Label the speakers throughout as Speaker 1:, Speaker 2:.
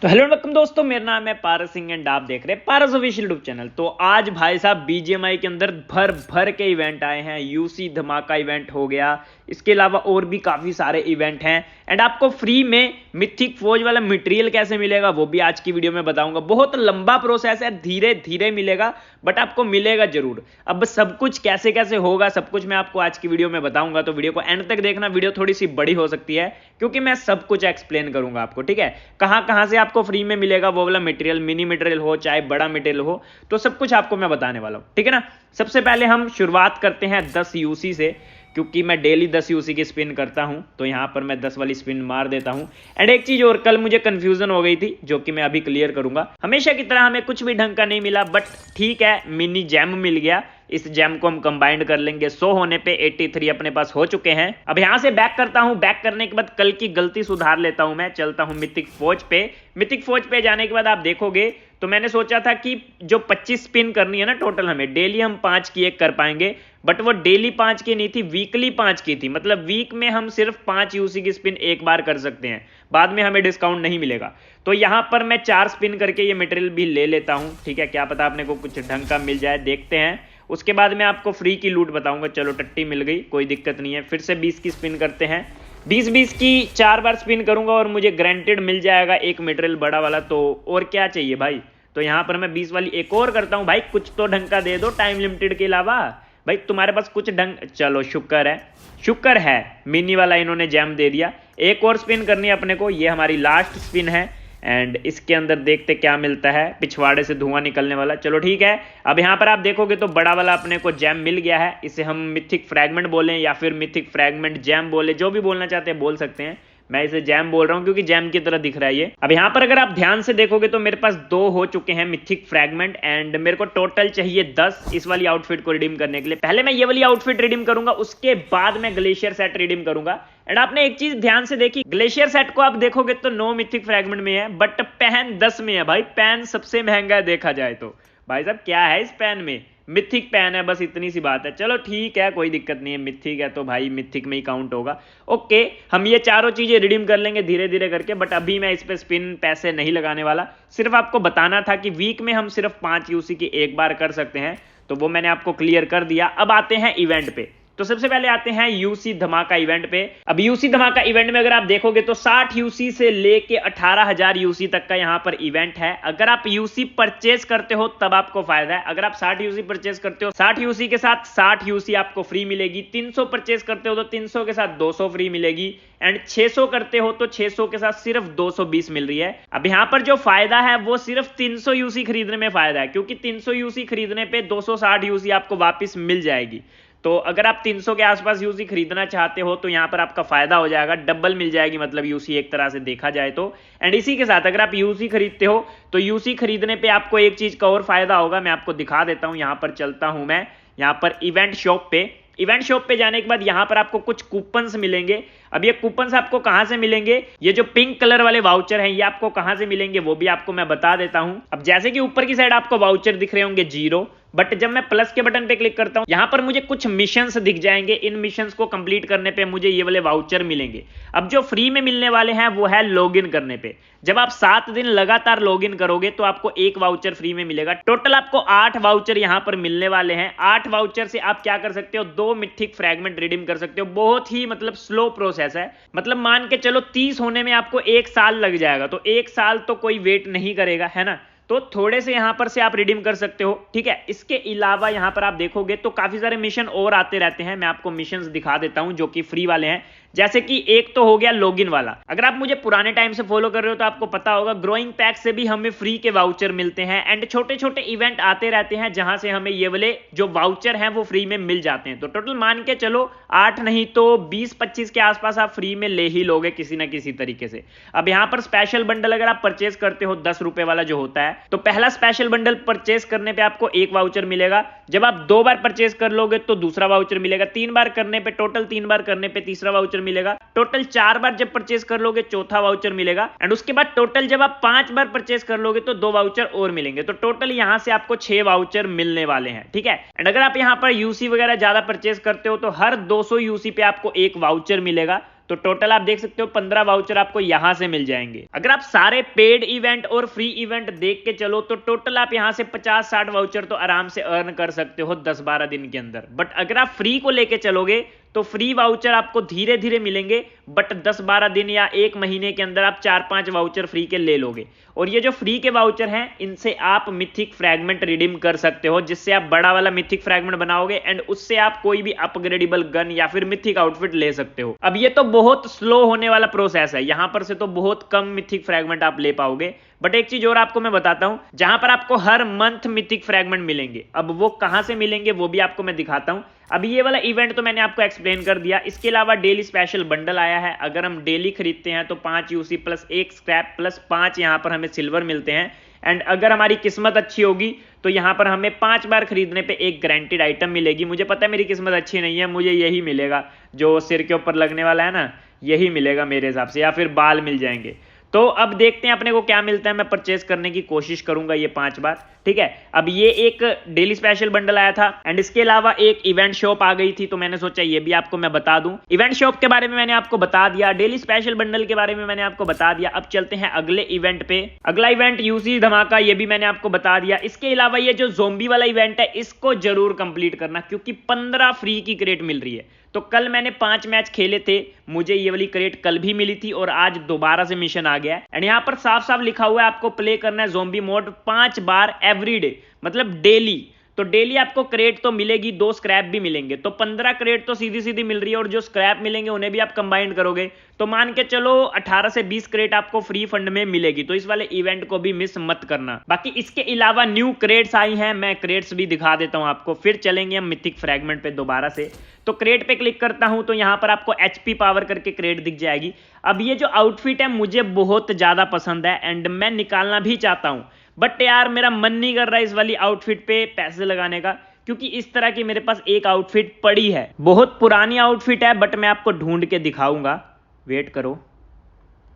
Speaker 1: तो hello welcome दोस्तों, मेरा नाम है पारस सिंह एंड आप देख रहे हैं पारस ऑफिशियल यूट्यूब चैनल। तो आज भाई साहब बीजीएमआई के अंदर भर भर के इवेंट आए हैं। यूसी धमाका इवेंट हो गया, इसके अलावा और भी काफी सारे इवेंट हैं एंड आपको फ्री में मिथिक फौज वाला मटेरियल कैसे मिलेगा वो भी आज की वीडियो में बताऊंगा। बहुत लंबा प्रोसेस है, धीरे धीरे मिलेगा बट आपको मिलेगा जरूर। अब सब कुछ कैसे कैसे होगा सब कुछ मैं आपको आज की वीडियो में बताऊंगा, तो वीडियो को एंड तक देखना। वीडियो थोड़ी सी बड़ी हो सकती है क्योंकि मैं सब कुछ एक्सप्लेन करूंगा आपको, ठीक है। कहां कहां से आपको फ्री में मिलेगा वो वाला मटेरियल, मिनी मटेरियल हो चाहे बड़ा मटेरियल हो, तो सब कुछ आपको मैं बताने वाला हूं, ठीक है ना। सबसे पहले हम शुरुआत करते हैं 10 यूसी से, क्योंकि मैं डेली 10 यूसी की स्पिन करता हूं, तो यहां पर मैं 10 वाली स्पिन मार देता हूं। एंड एक चीज और, कल मुझे कंफ्यूजन हो गई थी जो कि मैं अभी क्लियर करूंगा। हमेशा की तरह हमें कुछ भी ढंग का नहीं मिला बट ठीक है, मिनी जैम मिल गया। इस जैम को हम कंबाइंड कर लेंगे। 100 होने पे 83 अपने पास हो चुके हैं। अब यहां से बैक करता हूं, बैक करने के बाद कल की गलती सुधार लेता हूं। मैं चलता हूं मिथिक फौज पे। मिथिक फौज पे जाने के बाद आप देखोगे तो मैंने सोचा था कि जो 25 स्पिन करनी है ना टोटल, हमें डेली हम 5 की एक कर पाएंगे, बट वो डेली 5 की नहीं थी, वीकली 5 की थी। मतलब वीक में हम सिर्फ 5 यूसी की स्पिन एक बार कर सकते हैं, बाद में हमें डिस्काउंट नहीं मिलेगा। तो यहां पर मैं 4 स्पिन करके ये मटेरियल भी ले लेता हूं, ठीक है। क्या पता अपने को कुछ ढंग का मिल जाए, देखते हैं। उसके बाद मैं आपको फ्री की लूट बताऊंगा। चलो टट्टी मिल गई, कोई दिक्कत नहीं है। फिर से 20 की स्पिन करते हैं। 20-20 की 4 बार स्पिन करूंगा और मुझे ग्रांटेड मिल जाएगा एक मटेरियल बड़ा वाला। तो और क्या चाहिए भाई। तो यहां पर मैं 20 वाली एक और करता हूं। भाई कुछ तो ढंग का दे दो टाइम लिमिटेड के अलावा। भाई तुम्हारे पास कुछ ढंग, चलो शुक्र है मिनी वाला इन्होंने जैम दे दिया। एक और स्पिन करनी है अपने को, ये हमारी लास्ट स्पिन है एंड इसके अंदर देखते क्या मिलता है। पिछवाड़े से धुआं निकलने वाला, चलो ठीक है। अब यहां पर आप देखोगे तो बड़ा वाला अपने को जैम मिल गया है। इसे हम मिथिक फ्रैगमेंट बोलें या फिर मिथिक फ्रैगमेंट जैम बोले, जो भी बोलना चाहते हैं बोल सकते हैं। मैं इसे जैम बोल रहा हूं क्योंकि जैम की तरह दिख रहा है ये। अब यहां पर अगर आप ध्यान से देखोगे तो मेरे पास 2 हो चुके हैं मिथिक फ्रैगमेंट एंड मेरे को टोटल चाहिए 10 इस वाली आउटफिट को रिडीम करने के लिए। पहले मैं ये वाली आउटफिट रिडीम करूंगा, उसके बाद मैं ग्लेशियर सेट रिडीम करूंगा। एंड आपने एक चीज ध्यान से देखी, ग्लेशियर सेट को आप देखोगे तो 9 मिथिक फ्रैगमेंट में है बट पैन 10 में है। भाई पैन सबसे महंगा है देखा जाए तो। भाई साहब क्या है इस पैन में, मिथिक पैन है, बस इतनी सी बात है। चलो ठीक है, कोई दिक्कत नहीं है, मिथिक है तो भाई मिथिक में ही काउंट होगा। ओके, हम ये चारों चीजें रिडीम कर लेंगे धीरे धीरे करके, बट अभी मैं इस पे स्पिन पैसे नहीं लगाने वाला। सिर्फ आपको बताना था कि वीक में हम सिर्फ 5 यूसी की एक बार कर सकते हैं, तो वो मैंने आपको क्लियर कर दिया। अब आते हैं इवेंट पे। तो सबसे पहले आते हैं यूसी धमाका इवेंट पे। अब यूसी धमाका इवेंट में अगर आप देखोगे तो 60 यूसी से लेके 18,000 यूसी तक का यहां पर इवेंट है। अगर आप यूसी परचेज करते हो तब आपको फायदा है। अगर आप 60 यूसी परचेज करते हो, 60 यूसी के साथ 60 यूसी आपको फ्री मिलेगी। 300 परचेज करते हो तो 300 के साथ 200 फ्री मिलेगी एंड 600 करते हो तो 600 के साथ सिर्फ 220 मिल रही है। अब यहां पर जो फायदा है वो सिर्फ 300 यूसी खरीदने में फायदा है, क्योंकि 300 यूसी खरीदने पे 260 यूसी आपको वापस मिल जाएगी। तो अगर आप 300 के आसपास यूसी खरीदना चाहते हो तो यहां पर आपका फायदा हो जाएगा, डबल मिल जाएगी मतलब यूसी एक तरह से देखा जाए तो। एंड इसी के साथ अगर आप यूसी खरीदते हो तो यूसी खरीदने पे आपको एक चीज का और फायदा होगा, मैं आपको दिखा देता हूं। यहां पर चलता हूं मैं, यहां पर इवेंट शॉप पे। इवेंट शॉप पे जाने के बाद यहां पर आपको कुछ कूपन्स मिलेंगे। अब ये कूपन्स आपको कहां से मिलेंगे, ये जो पिंक कलर वाले वाउचर हैं ये आपको कहां से मिलेंगे वो भी आपको मैं बता देता हूं। अब जैसे कि ऊपर की साइड आपको वाउचर दिख रहे होंगे 0, बट जब मैं प्लस के बटन पे क्लिक करता हूं यहां पर मुझे कुछ मिशंस दिख जाएंगे। इन मिशंस को कंप्लीट करने पे मुझे ये वाले वाउचर मिलेंगे। अब जो फ्री में मिलने वाले हैं वो है लॉगिन करने पे। जब आप 7 दिन लगातार लॉगिन करोगे तो आपको 1 वाउचर फ्री में मिलेगा। टोटल आपको 8 वाउचर यहां पर मिलने वाले हैं। 8 वाउचर से आप क्या कर सकते हो, 2 मिथिक फ्रैगमेंट रिडीम कर सकते हो। बहुत ही मतलब स्लो प्रोसेस है, मतलब मान के चलो 30 होने में आपको 1 साल लग जाएगा, तो 1 साल तो कोई वेट नहीं करेगा, है ना। तो थोड़े से यहां पर से आप रिडीम कर सकते हो, ठीक है। इसके अलावा यहां पर आप देखोगे तो काफी सारे मिशन और आते रहते हैं। मैं आपको मिशंस दिखा देता हूं जो कि फ्री वाले हैं। जैसे कि एक तो हो गया लॉगिन वाला। अगर आप मुझे पुराने टाइम से फॉलो कर रहे हो तो आपको पता होगा ग्रोइंग पैक से भी हमें फ्री के वाउचर मिलते हैं एंड छोटे छोटे इवेंट आते रहते हैं जहां से हमें ये वाले जो वाउचर हैं वो फ्री में मिल जाते हैं। तो टोटल मान के चलो 8 नहीं तो 20-25 के आसपास आप फ्री में ले ही लोगे किसी ना किसी तरीके से। अब यहां पर स्पेशल बंडल अगर आप परचेज करते हो 10 रुपए वाला जो होता है, तो पहला स्पेशल बंडल परचेज करने पे आपको 1 वाउचर मिलेगा। जब आप 2 बार परचेज कर लोगे तो दूसरा वाउचर मिलेगा। 3 बार करने पे, टोटल 3 बार करने पे तीसरा वाउचर मिलेगा। टोटल 4 बार जब परचेज कर लोगे चौथा वाउचर मिलेगा एंड उसके बाद टोटल जब आप 5 बार परचेज कर लोगे तो 2 वाउचर और मिलेंगे। तो टोटल यहां से आपको 6 वाउचर मिलने वाले हैं, ठीक है। एंड अगर आप यहां पर यूसी वगैरह ज्यादा परचेज करते हो तो हर 200 यूसी पे आपको 1 वाउचर मिलेगा। तो टोटल आप देख सकते हो 15 वाउचर आपको यहां से मिल जाएंगे। अगर आप सारे पेड इवेंट और फ्री इवेंट देख के चलो तो टोटल आप यहां से 50-60 वाउचर तो आराम से अर्न कर सकते हो 10-12 दिन के अंदर। बट अगर आप फ्री को लेके चलोगे तो फ्री वाउचर आपको धीरे धीरे मिलेंगे, बट 10-12 दिन या 1 महीने के अंदर आप 4-5 वाउचर फ्री के ले लोगे। और ये जो फ्री के वाउचर हैं इनसे आप मिथिक फ्रैगमेंट रिडीम कर सकते हो, जिससे आप बड़ा वाला मिथिक फ्रैगमेंट बनाओगे एंड उससे आप कोई भी अपग्रेडेबल गन या फिर मिथिक आउटफिट ले सकते हो। अब ये तो बहुत स्लो होने वाला प्रोसेस है, यहां पर से तो बहुत कम मिथिक फ्रैगमेंट आप ले पाओगे। बट एक चीज और आपको मैं बताता हूं, जहां पर आपको हर मंथ मिथिक फ्रैगमेंट मिलेंगे। अब वो कहां से मिलेंगे वो भी आपको मैं दिखाता हूं। अभी ये वाला इवेंट तो मैंने आपको एक्सप्लेन कर दिया। इसके अलावा डेली स्पेशल बंडल आया है। अगर हम डेली खरीदते हैं तो 5 यूसी प्लस 1 स्क्रैप प्लस 5 यहां पर हमें सिल्वर मिलते हैं। एंड अगर हमारी किस्मत अच्छी होगी तो यहां पर हमें 5 बार खरीदने पे एक गारंटीड आइटम मिलेगी। मुझे पता है मेरी किस्मत अच्छी नहीं है, मुझे यही मिलेगा जो सिर के ऊपर लगने वाला है ना, यही मिलेगा मेरे हिसाब से, या फिर बाल मिल जाएंगे। तो अब देखते हैं अपने को क्या मिलता है। मैं परचेज करने की कोशिश करूंगा ये 5 बार, ठीक है। अब ये एक डेली स्पेशल बंडल आया था एंड इसके अलावा एक इवेंट शॉप आ गई थी, तो मैंने सोचा ये भी आपको मैं बता दूं। इवेंट शॉप के बारे में मैंने आपको बता दिया, डेली स्पेशल बंडल के बारे में मैंने आपको बता दिया। अब चलते हैं अगले इवेंट पे। अगला इवेंट यूसी धमाका, ये भी मैंने आपको बता दिया। इसके अलावा ये जो ज़ोंबी वाला इवेंट है इसको जरूर कंप्लीट करना, क्योंकि 15 फ्री की क्रेट मिल रही है। तो कल मैंने 5 मैच खेले थे, मुझे ये वाली क्रेट कल भी मिली थी और आज दोबारा से मिशन आ गया है। एंड यहाँ पर साफ साफ लिखा हुआ है आपको प्ले करना है ज़ोंबी मोड 5 बार एवरी डे, मतलब डेली। तो डेली आपको क्रेट तो मिलेगी, 2 स्क्रैप भी मिलेंगे, तो 15 क्रेट तो सीधी सीधी मिल रही है। और जो स्क्रैप मिलेंगे उन्हें भी आप कंबाइन करोगे तो मान के चलो 18 से 20 क्रेट आपको फ्री फंड में मिलेगी। तो इस वाले इवेंट को भी मिस मत करना। बाकी इसके अलावा न्यू क्रेट्स आई हैं, मैं क्रेट्स भी दिखा देता हूं आपको, फिर चलेंगे हम मिथिक फ्रैगमेंट पे दोबारा से। तो क्रेट पे क्लिक करता हूं तो यहां पर आपको एचपी पावर करके क्रेट दिख जाएगी। अब ये जो आउटफिट है मुझे बहुत ज्यादा पसंद है एंड मैं निकालना भी चाहता हूं, बट यार मेरा मन नहीं कर रहा है इस वाली आउटफिट पे पैसे लगाने का, क्योंकि इस तरह की मेरे पास एक आउटफिट पड़ी है। बहुत पुरानी आउटफिट है, बट मैं आपको ढूंढ के दिखाऊंगा, वेट करो।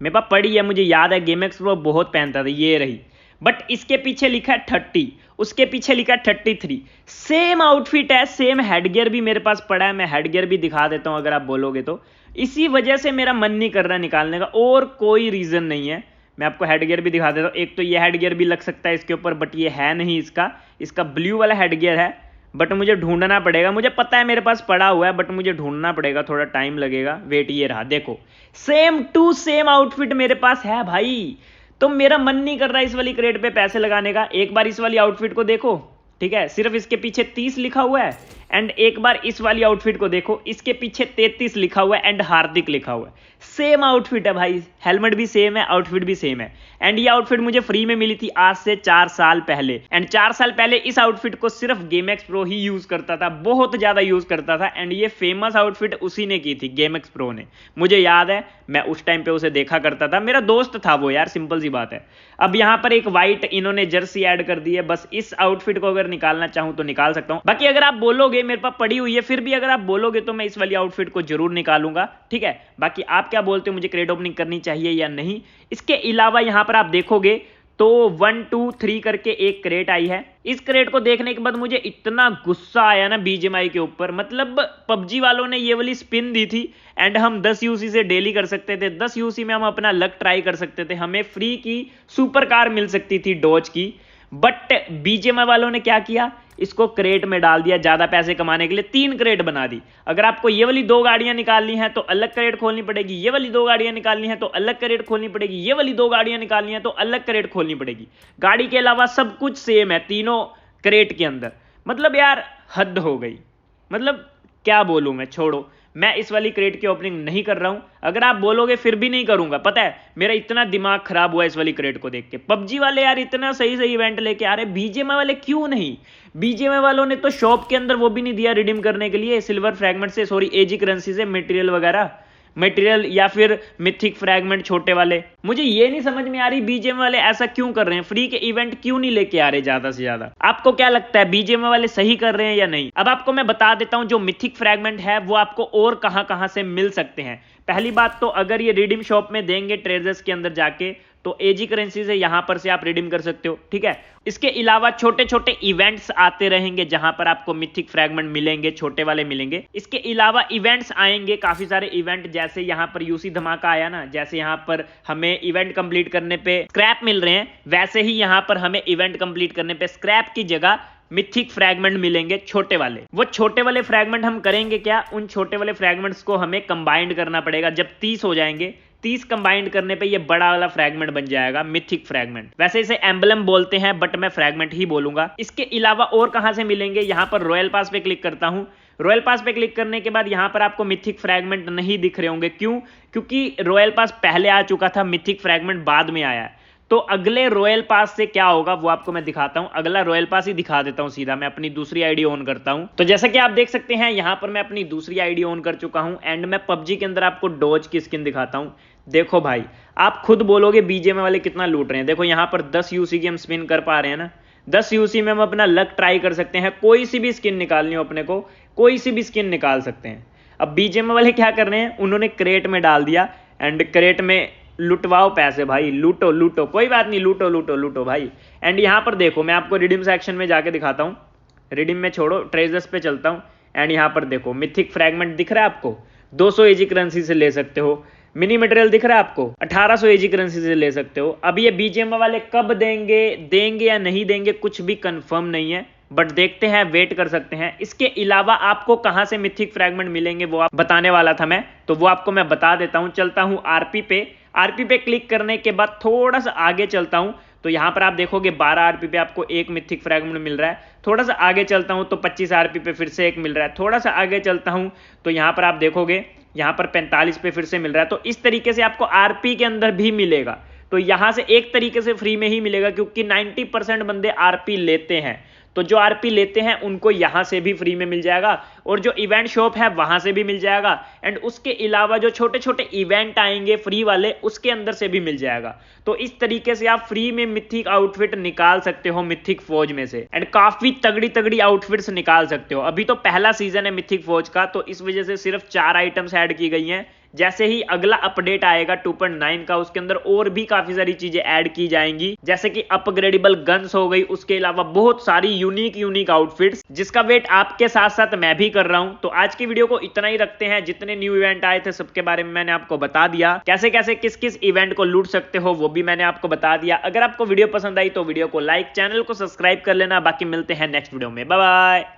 Speaker 1: मेरे पास पड़ी है, मुझे याद है गेमएक्स प्रो बहुत पहनता था, ये रही। बट इसके पीछे लिखा है 30, उसके पीछे लिखा है 33। सेम आउटफिट है, सेम हेडगियर भी मेरे पास पड़ा है। मैं हेडगियर भी दिखा देता हूं अगर आप बोलोगे तो। इसी वजह से मेरा मन नहीं कर रहा निकालने का, और कोई रीजन नहीं है। मैं आपको हेडगियर भी दिखा देता हूं। एक तो ये हेडगियर भी लग सकता है इसके ऊपर, बट ये है नहीं इसका ब्लू वाला हेडगियर है, बट मुझे ढूंढना पड़ेगा। मुझे पता है मेरे पास पड़ा हुआ है, बट मुझे ढूंढना पड़ेगा, थोड़ा टाइम लगेगा। वेट, ये रहा, देखो सेम टू सेम आउटफिट मेरे पास है भाई। तो मेरा मन नहीं कर रहा इस वाली क्रेट पे पैसे लगाने का। एक बार इस वाली आउटफिट को देखो, ठीक है, सिर्फ इसके पीछे 30 लिखा हुआ है। एंड एक बार इस वाली आउटफिट को देखो, इसके पीछे 33 लिखा हुआ है एंड हार्दिक लिखा हुआ है। सेम आउटफिट है भाई, हेलमेट भी सेम है, आउटफिट भी सेम है। एंड ये आउटफिट मुझे फ्री में मिली थी आज से 4 साल पहले। एंड 4 साल पहले इस आउटफिट को सिर्फ गेमएक्स प्रो ही यूज करता था, बहुत ज्यादा यूज करता था। एंड ये फेमस आउटफिट उसी ने की थी, गेमएक्स प्रो ने। मुझे याद है, मैं उस टाइम पे उसे देखा करता था, मेरा दोस्त था वो यार, सिंपल सी बात है। अब यहाँ पर एक व्हाइट इन्होंने जर्सी ऐड कर दी है, बस इस आउटफिट को अगर निकालना चाहूं तो निकाल सकता हूं। बाकी अगर आप बोलोगे, मेरे पास पड़ी हुई है, फिर भी अगर आप बोलोगे तो मैं इस वाली आउटफिट को जरूर निकालूंगा, ठीक है। बाकी आप क्या बोलते हो, मुझे क्रेट ओपनिंग करनी चाहिए या नहीं? इसके अलावा यहां पर आप देखोगे तो 1 2 3 करके एक क्रेट आई है। इस क्रेट को देखने के बाद मुझे इतना गुस्सा आया ना बीजीएमआई के ऊपर, मतलब पबजी वालों ने ये वाली स्पिन दी थी एंड हम 10 यूसी से डेली कर सकते थे। 10 यूसी में हम अपना लक ट्राई कर सकते थे, हमें फ्री की सुपर कार मिल सकती थी डॉज की। बट बीजीएमआई वालों ने क्या किया, इसको क्रेट में डाल दिया ज्यादा पैसे कमाने के लिए। 3 क्रेट बना दी। अगर आपको ये वाली 2 गाड़ियां निकालनी है तो अलग क्रेट खोलनी पड़ेगी, ये वाली 2 गाड़ियां निकालनी है तो अलग क्रेट खोलनी पड़ेगी, ये वाली 2 गाड़ियां निकालनी है तो अलग क्रेट खोलनी पड़ेगी। गाड़ी के अलावा सब कुछ सेम है तीनों क्रेट के अंदर। मतलब यार हद हो गई, मतलब क्या बोलूं मैं, छोड़ो। मैं इस वाली क्रेट की ओपनिंग नहीं कर रहा हूं। अगर आप बोलोगे फिर भी नहीं करूंगा, पता है मेरा इतना दिमाग खराब हुआ इस वाली क्रेट को देख के। पबजी वाले यार इतना सही सही इवेंट लेके आ रहे, बीजीएमआई वाले क्यों नहीं? बीजीएमआई वालों ने तो शॉप के अंदर वो भी नहीं दिया रिडीम करने के लिए, सिल्वर फ्रैगमेंट से, सॉरी एजी करेंसी से मटेरियल वगैरह, मटेरियल या फिर मिथिक फ्रैगमेंट छोटे वाले। मुझे ये नहीं समझ में आ रही बीजीएम वाले ऐसा क्यों कर रहे हैं, फ्री के इवेंट क्यों नहीं लेके आ रहे ज्यादा से ज्यादा। आपको क्या लगता है बीजीएम वाले सही कर रहे हैं या नहीं? अब आपको मैं बता देता हूं जो मिथिक फ्रैगमेंट है वो आपको और कहां कहां से मिल सकते हैं। पहली बात तो अगर ये रिडीम शॉप में देंगे ट्रेजर्स के अंदर जाके तो एजी करेंसी से यहां पर से आप रिडीम कर सकते हो, ठीक है। इसके अलावा छोटे छोटे इवेंट्स आते रहेंगे जहां पर आपको मिथिक फ्रैगमेंट मिलेंगे, छोटे वाले मिलेंगे। इसके अलावा इवेंट्स आएंगे, काफी सारे इवेंट, जैसे यहां पर यूसी धमाका आया ना, जैसे यहां पर हमें इवेंट कंप्लीट करने पे स्क्रैप मिल रहे हैं, वैसे ही यहां पर हमें इवेंट कंप्लीट करने पे स्क्रैप की जगह मिथिक फ्रैगमेंट मिलेंगे, छोटे वाले। वो छोटे वाले फ्रैगमेंट हम करेंगे क्या, उन छोटे वाले फ्रैगमेंट्स को हमें कंबाइंड करना पड़ेगा। जब 30 हो जाएंगे, 30 कंबाइंड करने पे ये बड़ा वाला फ्रैगमेंट बन जाएगा, मिथिक फ्रैगमेंट। वैसे इसे एम्बलम बोलते हैं, बट मैं फ्रैगमेंट ही बोलूंगा। इसके अलावा और कहां से मिलेंगे, यहां पर रॉयल पास पे क्लिक करता हूं। रॉयल पास पे क्लिक करने के बाद यहां पर आपको मिथिक फ्रैगमेंट नहीं दिख रहे होंगे, क्यों? क्योंकि रॉयल पास पहले आ चुका था, मिथिक फ्रैगमेंट बाद में आया है। तो अगले रॉयल पास से क्या होगा वो आपको मैं दिखाता हूं। अगला रॉयल पास ही दिखा देता हूं सीधा। मैं अपनी दूसरी आईडी ऑन करता हूं। तो जैसा कि आप देख सकते हैं, यहां पर मैं अपनी दूसरी आईडी ऑन कर चुका हूं एंड मैं पबजी के अंदर आपको डॉज की स्किन दिखाता हूं। देखो भाई, आप खुद बोलोगे बीजेएमआई वाले कितना लूट रहे हैं। देखो यहां पर 10 यूसी की हम स्पिन कर पा रहे हैं ना, 10 यूसी में हम अपना लक ट्राई कर सकते हैं। कोई सी भी स्किन निकालनी हो अपने को, कोई सी भी स्किन निकाल सकते हैं। अब बीजेएमआई वाले क्या कर रहे हैं, उन्होंने क्रेट में डाल दिया एंड क्रेट में लुटवाओ पैसे भाई, लूटो लूटो, कोई बात नहीं, लूटो लूटो लूटो भाई। एंड यहां पर देखो, मैं आपको रिडीम सेक्शन में जाके दिखाता हूं। रिडीम में छोड़ो, ट्रेजर्स पे चलता हूं एंड यहां पर देखो मिथिक फ्रैगमेंट दिख रहा है आपको, 200 एजी करेंसी से ले सकते हो। मिनी मटेरियल दिख रहा है आपको, 1800 एजी करेंसी से ले सकते हो। अब ये बीजेएमआई वाले कब देंगे या नहीं देंगे कुछ भी कंफर्म नहीं है, बट देखते हैं, वेट कर सकते हैं। इसके अलावा आपको कहां से मिथिक फ्रैगमेंट मिलेंगे वो आप बताने वाला था मैं, तो वो आपको मैं बता देता हूं। चलता हूं आरपी पे। आरपी पे क्लिक करने के बाद थोड़ा सा आगे चलता हूं, तो यहां पर आप देखोगे 12 आरपी पे आपको एक मिथिक फ्रैगमेंट मिल रहा है। थोड़ा सा आगे चलता हूं तो 25 आरपी पे फिर से एक मिल रहा है। थोड़ा सा आगे चलता हूं तो यहां पर आप देखोगे, यहां पर 45 पे फिर से मिल रहा है। तो इस तरीके से आपको आरपी के अंदर भी मिलेगा। तो यहां से एक तरीके से फ्री में ही मिलेगा, क्योंकि 90% बंदे आरपी लेते हैं। तो जो आरपी लेते हैं उनको यहां से भी फ्री में मिल जाएगा, और जो इवेंट शॉप है वहां से भी मिल जाएगा। एंड उसके अलावा जो छोटे छोटे इवेंट आएंगे फ्री वाले, उसके अंदर से भी मिल जाएगा। तो इस तरीके से आप फ्री में मिथिक आउटफिट निकाल सकते हो मिथिक फौज में से, एंड काफी तगड़ी तगड़ी आउटफिट्स निकाल सकते हो। अभी तो पहला सीजन है मिथिक फौज का, तो इस वजह से सिर्फ 4 आइटम्स ऐड की गई हैं। जैसे ही अगला अपडेट आएगा 2.9 का, उसके अंदर और भी काफी सारी चीजें ऐड की जाएंगी, जैसे कि अपग्रेडेबल गन्स हो गई, उसके अलावा बहुत सारी यूनिक आउटफिट्स, जिसका वेट आपके साथ साथ मैं भी कर रहा हूं। तो आज की वीडियो को इतना ही रखते हैं। जितने न्यू इवेंट आए थे सबके बारे में मैंने आपको बता दिया, कैसे कैसे किस किस इवेंट को लूट सकते हो वो भी मैंने आपको बता दिया। अगर आपको वीडियो पसंद आई तो वीडियो को लाइक, चैनल को सब्सक्राइब कर लेना। बाकी मिलते हैं नेक्स्ट वीडियो में, बाय बाय।